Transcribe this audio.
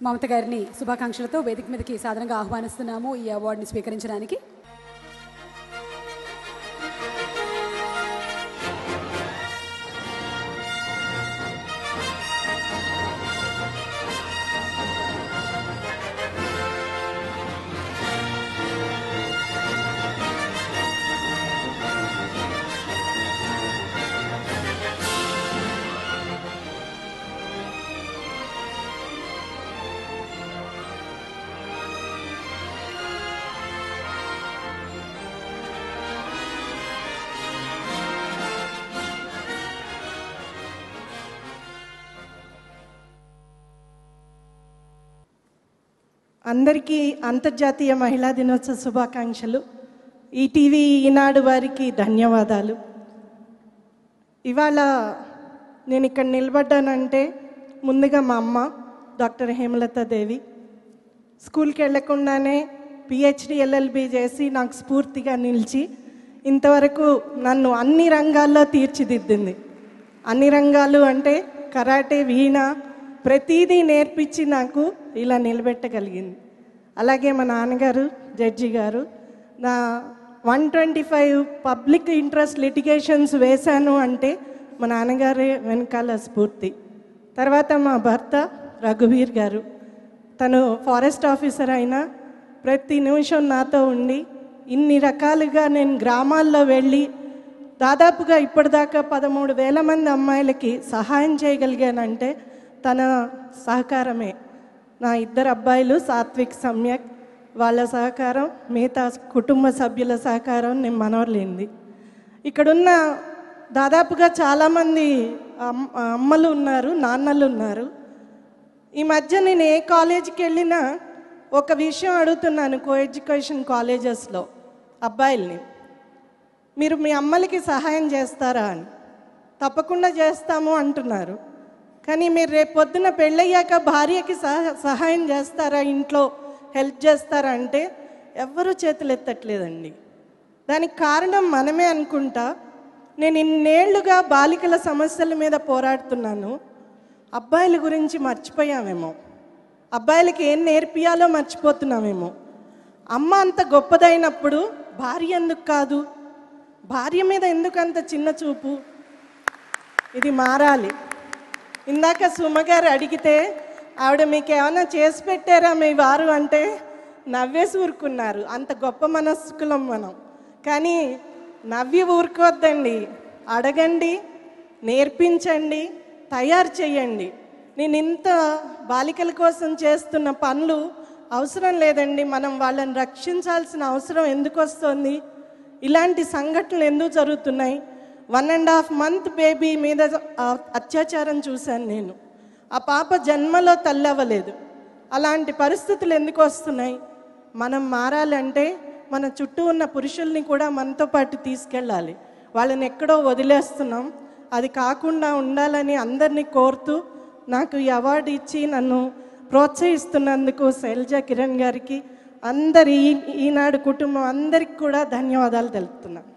మమత గారిని శుభాకాంక్షలతో వేదిక మీదకి సాధారణంగా ఆహ్వానిస్తున్నాము ఈ అవార్డుని స్వీకరించడానికి. అందరికీ అంతర్జాతీయ మహిళా దినోత్సవ శుభాకాంక్షలు. ఈటీవీ ఈనాడు వారికి ధన్యవాదాలు. ఇవాళ నేను ఇక్కడ నిలబడ్డానంటే ముందుగా మా అమ్మ డాక్టర్ హేమలతాదేవి స్కూల్కి వెళ్లకుండానే పిహెచ్డి ఎల్ఎల్బి చేసి నాకు స్ఫూర్తిగా నిలిచి ఇంతవరకు నన్ను అన్ని రంగాల్లో తీర్చిదిద్దింది. అన్ని రంగాలు అంటే కరాటే, వీణ ప్రతిదీ నేర్పించి నాకు ఇలా నిలబెట్టగలిగింది. అలాగే మా నాన్నగారు జడ్జి గారు నా 125 పబ్లిక్ ఇంట్రెస్ట్ లిటిగేషన్స్ వేశాను అంటే మా నాన్నగారే వెనకాల స్ఫూర్తి. తర్వాత మా భర్త రఘువీర్ గారు, తను ఫారెస్ట్ ఆఫీసర్ అయినా ప్రతి నిమిషం నాతో ఉండి ఇన్ని రకాలుగా నేను గ్రామాల్లో వెళ్ళి దాదాపుగా ఇప్పటిదాకా 13,000 మంది అమ్మాయిలకి సహాయం చేయగలిగానంటే తన సహకారమే. నా 2 అబ్బాయిలు సాత్విక్, సమ్యక్, వాళ్ళ సహకారం, మిగతా కుటుంబ సభ్యుల సహకారం నేను మనవలేంది. ఇక్కడున్న దాదాపుగా చాలామంది అమ్మలు ఉన్నారు, నాన్నలు ఉన్నారు. ఈ మధ్య నేను ఏ కాలేజీకి వెళ్ళినా ఒక విషయం అడుగుతున్నాను కో ఎడ్యుకేషన్ కాలేజెస్లో అబ్బాయిల్ని, మీరు మీ అమ్మలకి సహాయం చేస్తారా అని. తప్పకుండా చేస్తాము అంటున్నారు. కానీ మీరు రేపు పొద్దున పెళ్ళయ్యాక భార్యకి సహాయం చేస్తారా, ఇంట్లో హెల్ప్ చేస్తారా అంటే ఎవ్వరూ చేతులు ఎత్తట్లేదండి. దానికి కారణం మనమే అనుకుంటా. నేను ఇన్నేళ్లుగా బాలికల సమస్యల మీద పోరాడుతున్నాను. అబ్బాయిల గురించి మర్చిపోయామేమో, అబ్బాయిలకి ఏం నేర్పియాలో మర్చిపోతున్నామేమో. అమ్మ అంత గొప్పదైనప్పుడు భార్య ఎందుకు కాదు? భార్య మీద ఎందుకు అంత చిన్న చూపు? ఇది మారాలి. ఇందాక సుమగారు అడిగితే ఆవిడ మీకు ఏమైనా చేసి పెట్టారా మీ వారు అంటే నవ్వేసి ఊరుకున్నారు. అంత గొప్ప మనస్కులం మనం. కానీ నవ్వి ఊరుకోవద్దండి, అడగండి, నేర్పించండి, తయారు చేయండి. నేను ఇంత బాలికల కోసం చేస్తున్న పనులు అవసరం లేదండి, మనం వాళ్ళని రక్షించాల్సిన అవసరం ఎందుకు వస్తుంది? ఇలాంటి సంఘటనలు ఎందుకు జరుగుతున్నాయి? 1.5 month బేబీ మీద అత్యాచారం చూశాను నేను. ఆ పాప జన్మలో తల్లి అవ్వలేదు. అలాంటి పరిస్థితులు ఎందుకు వస్తున్నాయి? మనం మారాలంటే మన చుట్టూ ఉన్న పురుషుల్ని కూడా మనతో పాటు తీసుకెళ్ళాలి. వాళ్ళని ఎక్కడో వదిలేస్తున్నాం. అది కాకుండా ఉండాలని అందరినీ కోరుతూ నాకు ఈ అవార్డు ఇచ్చి నన్ను ప్రోత్సహిస్తున్నందుకు శైలజ కిరణ్ గారికి, అందరి ఈనాడు కుటుంబం అందరికి కూడా ధన్యవాదాలు తెలుపుతున్నాను.